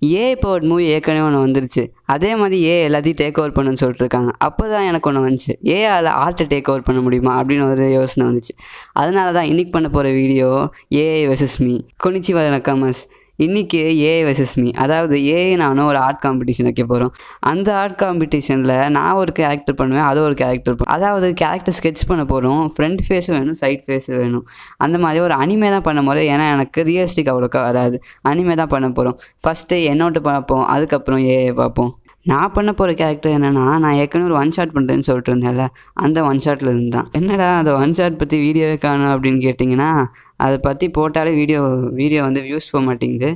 AI powered movie ஏற்கனவே ஒன்று வந்துருச்சு. அதே மாதிரி ஏஐ எல்லாத்தையும் டேக் ஓவர் பண்ணுன்னு சொல்லிட்டுருக்காங்க. அப்போ தான் எனக்கு ஒன்று வந்துச்சு, ஏஐயால் ஆர்ட்டை டேக் ஓவர் பண்ண முடியுமா அப்படின்னு ஒரு யோசனை வந்துச்சு. அதனால தான் இன்றைக்கி பண்ண போகிற வீடியோ ஏஐ வெர்சஸ் மீ. கொனிச்சிவா நக்காமஸ். இன்றைக்கி ஏஐ வெர்சஸ் மீ, அதாவது ஏஐ நானும் ஒரு ஆர்ட் காம்படிஷன் வைக்க போகிறோம். அந்த ஆர்ட் காம்படிஷனில் நான் ஒரு கேரக்டர் பண்ணுவேன், அது ஒரு கேரக்டர் அதாவது கேரக்டர் ஸ்கெட்ச் பண்ண போகிறோம். ஃப்ரண்ட் ஃபேஸும் வேணும், சைட் ஃபேஸும் வேணும். அந்த மாதிரி ஒரு அனிமே தான் பண்ண போகிறோம். ஏன்னா எனக்கு ரியலிஸ்டிக் அவ்வளோக்கா வராது. அனிமே தான் பண்ண போகிறோம். ஃபஸ்ட்டு என்னோட்டு பார்ப்போம், அதுக்கப்புறம் ஏஐ பார்ப்போம். நான் பண்ண போகிற கேரக்டர் என்னென்னா, நான் ஏற்கனவே ஒரு ஒன் ஷாட் பண்ணுறேன்னு சொல்லிட்டு இருந்தேன்ல, அந்த ஒன் ஷாட்டில் இருந்து தான். என்னடா அந்த ஒன் ஷாட் பற்றி வீடியோவே காணும் அப்படின்னு கேட்டிங்கன்னா, அதை பற்றி போட்டாலே வீடியோ வந்து வியூஸ் போக மாட்டேங்குது.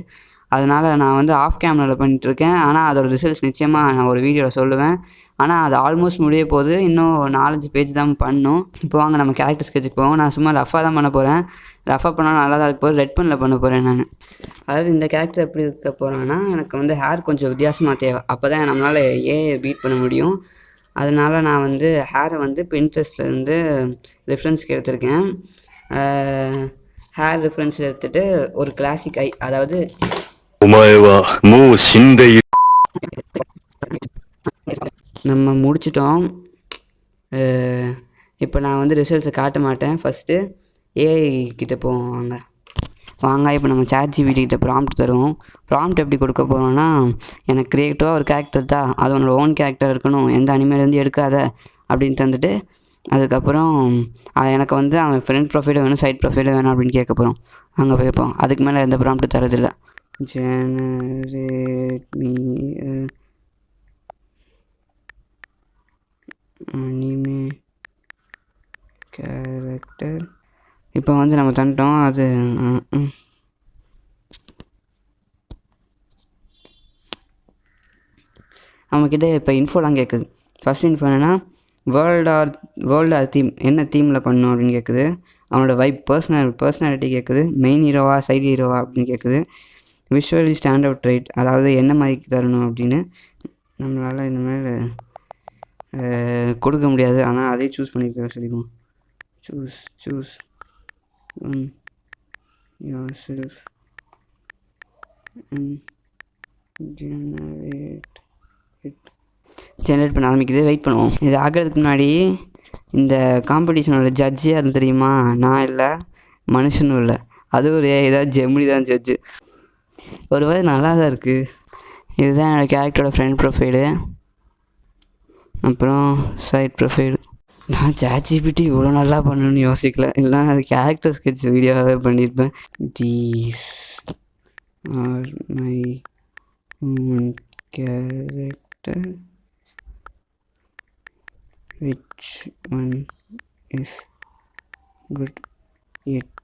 அதனால் நான் வந்து ஆஃப் கேமராவில் பண்ணிகிட்ருக்கேன். ஆனால் அதோட ரிசல்ட்ஸ் நிச்சயமாக நான் ஒரு வீடியோவில் சொல்லுவேன். ஆனால் அது ஆல்மோஸ்ட் முடிய போகுது. இன்னும் 4-5 பேஜ் தான் பண்ணணும். இப்போ வாங்க நம்ம கேரக்டர் ஸ்கெட்சுக்கு போவோம். நான் சும்மா ரஃபாக தான் பண்ண போகிறேன். ரஃபாக பண்ணாலும் நல்லா தான் இருக்க போகிறேன். ரெட் பெனில் பண்ண போகிறேன் நான். அதாவது இந்த கேரக்டர் எப்படி இருக்க போகிறேன்னா, எனக்கு வந்து ஹேர் கொஞ்சம் வித்தியாசமாக தேவை. அப்போ தான் நம்மளால் ஏஐ பீட் பண்ண முடியும். அதனால் நான் வந்து ஹேரை வந்து பின்ட்ரெஸ்ட்லேருந்து ரெஃபரன்ஸ்க்கு எடுத்திருக்கேன். ஹேர் ரெஃபரன்ஸ் எடுத்துகிட்டு ஒரு கிளாசிக் ஐ, அதாவது நம்ம முடிச்சிட்டோம். இப்போ நான் வந்து ரிசல்ட்ஸை காட்ட மாட்டேன். ஃபஸ்ட்டு ஏஐ கிட்டே போவோம். வாங்க இப்போ நம்ம ChatGPT கிட்ட ப்ராம்ப்ட் தருவோம். ப்ராம்ப்ட் எப்படி கொடுக்க போகிறோன்னா, எனக்கு க்ரியேட்டிவாக ஒரு கேரக்டர் தான், அது உன்னோட ஓன் கேரக்டர் இருக்கணும், எந்த அனிமேலேருந்து எடுக்காத அப்படின்னு தந்துட்டு, அதுக்கப்புறம் எனக்கு வந்து அவன் ஃப்ரண்ட் ப்ரொஃபைலும் வேணும், சைட் ப்ரொஃபைலும் வேணும் அப்படின்னு கேட்க போகிறோம். அங்கே போய்ப்போம். அதுக்கு மேலே எந்த ப்ராம்ப்ட் தரதில்லை. Generate me anime character. இப்போ வந்து நம்ம தந்துட்டோம். அது நம்மக்கிட்ட இப்போ இன்ஃபோலாம் கேட்குது. ஃபஸ்ட் இன்ஃபோ என்னென்னா, வேர்ல்டு ஆர் தீம், என்ன தீமில் பண்ணணும் அப்படின்னு கேட்குது. அவனோட வைப், பர்சனாலிட்டி கேட்குது. மெயின் ஹீரோவா சைடு ஹீரோவா அப்படின்னு கேட்குது. விஷுவலி ஸ்டாண்ட் அவுட் ரைட், அதாவது என்ன மாதிரி தரணும் அப்படின்னு. நம்மளால் இனிமேல் கொடுக்க முடியாது, ஆனால் அதே சூஸ் பண்ணிக்க சொல்லிக்குவோம். சூஸ் yourself and ஜெனரேட் பண்ண ஆரம்பிக்குது. வெயிட் பண்ணுவோம். இது ஆகிறதுக்கு முன்னாடி இந்த காம்படிஷனோட ஜட்ஜே அது தெரியுமா? நான் இல்லை, மனுஷனும் இல்லை, அது ஒரு ஏதாவது ஜெமினி தான் ஜட்ஜு. ஒரு வேளை நல்லா தான் இருக்குது. இதுதான் என்னோடய கேரக்டரோட ஃப்ரண்ட் ப்ரொஃபைலு, அப்புறம் சைட் ப்ரொஃபைலு. நான் ChatGPT இவ்வளோ நல்லா பண்ணணும்னு யோசிக்கல, இல்லைனா அது கேரக்டர் ஸ்கெட்ச் வீடியோவாகவே பண்ணியிருப்பேன். These are my character, which one is good? It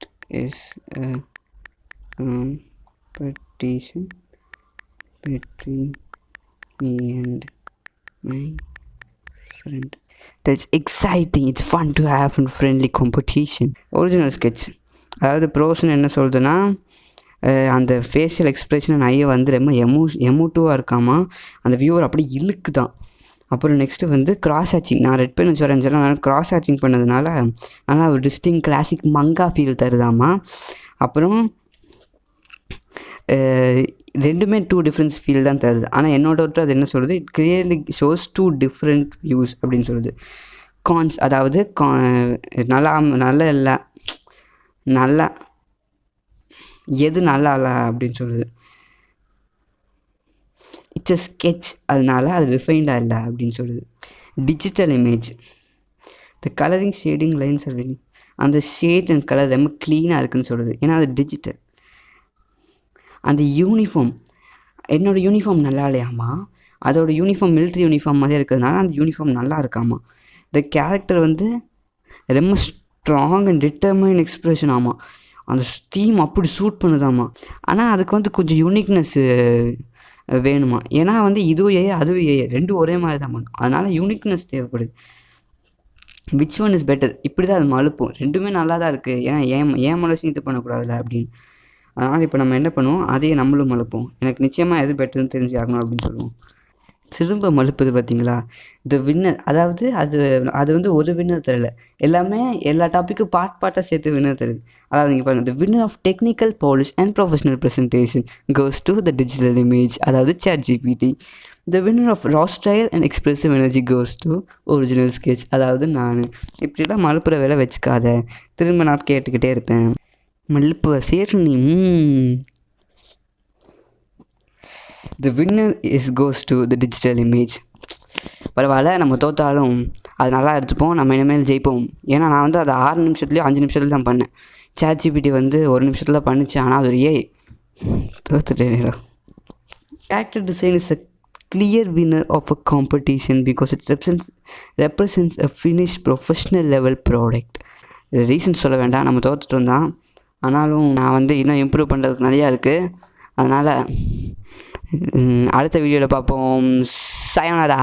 is a competition between me and my friend. That's exciting. It's fun to have a friendly competition. Original sketch, அதாவது ப்ரோஸ்ன்னு என்ன சொல்லுதுன்னா, அந்த ஃபேஷியல் எக்ஸ்ப்ரெஷன் ஐயை வந்து ரொம்ப எமோட்டிவாக இருக்காமா, அந்த viewer அப்படி இழுக்கு தான். அப்புறம் நெக்ஸ்ட்டு வந்து கிராஸ் ஆச்சிங். நான் ரெட் பென் வச்சு வரைஞ்சேன், நான் கிராஸ் ஆச்சிங் பண்ணதுனால நல்லா ஒரு டிஸ்டிங் கிளாசிக் மங்கா ஃபீல் தருதாமா. அப்புறம் ரெண்டுமே 2 டிஃப்ரென்ஸ் ஃபீல் தான் தருது. ஆனால் என்னோட அது என்ன சொல்லுது, it clearly shows 2 different views அப்படின்னு சொல்லுது. கான்ஸ், அதாவது நல்லா இல்லை, நல்லா எது நல்லா இல்லை அப்படின்னு சொல்லுது. இட்ஸ் அ ஸ்கெட்ச், அதனால அது ரிஃபைண்டாக இல்லை அப்படின்னு சொல்லுது. Digital image, the colouring shading lines are very, அந்த ஷேட் அண்ட் கலர் ரொம்ப க்ளீனாக இருக்குதுன்னு சொல்லுது, ஏன்னா அது டிஜிட்டல். அந்த யூனிஃபார்ம், என்னோடய யூனிஃபார்ம் நல்லா இல்லையாம்மா, அதோடய யூனிஃபார்ம் மிலிட்ரி யூனிஃபார்ம் மாதிரி இருக்கிறதுனால அந்த யூனிஃபார்ம் நல்லா இருக்காமா. இந்த கேரக்டர் வந்து ரொம்ப ஸ்ட்ராங் அண்ட் டிட்டர்மைன் எக்ஸ்ப்ரெஷன் ஆமாம், அந்த தீம் அப்படி சூட் பண்ணுதாம்மா. ஆனால் அதுக்கு வந்து கொஞ்சம் யூனிக்னஸ்ஸு வேணுமா, ஏன்னா வந்து இதுவும் அதுவும் ரெண்டும் ஒரே மாதிரி தான் பண்ணும், அதனால் யூனிக்னஸ் தேவைப்படுது. விச் ஒன் இஸ் பெட்டர், இப்படி தான் அது மழுப்போம். ரெண்டுமே நல்லா தான் இருக்குது, ஏன்னா ஏன் மனசையும் இது பண்ணக்கூடாதுல்ல அப்படின்னு. அதனால் இப்போ நம்ம என்ன பண்ணுவோம், அதையே நம்மளும் மழுப்போம். எனக்கு நிச்சயமாக எது பெட்டர்னு தெரிஞ்சாகணும் அப்படின்னு சொல்லுவோம். திரும்ப மழுப்புது பார்த்தீங்களா? த வின்னர், அதாவது அது வந்து ஒரு வின்னர் தரல, எல்லாமே எல்லா டாப்பிக்கும் பார்ட்டாக சேர்த்து வின்னர் தருது. அதாவது நீங்கள் பாருங்கள், the winner of technical polish and professional presentation goes to the digital image, அதாவது ChatGPT. The winner of raw style and expressive energy goes to original sketch, அதாவது நான். இப்படிலாம் மழுப்புற வேலை வச்சுக்காத, திரும்ப நான் கேட்டுக்கிட்டே இருப்பேன். மழுப்பு சேரு நீ. The winner cos to the digital image. பரவாயில்ல, நம்ம தோற்றாலும் அது நல்லா எடுத்துப்போம், நம்ம இனிமேல் ஜெயிப்போம். ஏன்னா நான் வந்து அதை 6 நிமிஷத்துலையோ 5 நிமிஷத்துல தான் பண்ணேன். ChatGPT வந்து 1 நிமிஷத்தில் பண்ணிச்சு. ஆனால் அது ஒரு தோத்துட்டேன். Character design is a clear winner of a competition because it represents a finished professional level product. Reason சொல்ல வேண்டாம், நம்ம தோற்றுட்டு இருந்தோம். ஆனாலும் நான் வந்து இன்னும் இம்ப்ரூவ் பண்ணுறதுக்கு நிறையா இருக்குது. அதனால் அடுத்த வீடியோவில் பார்ப்போம். சயோனாரா.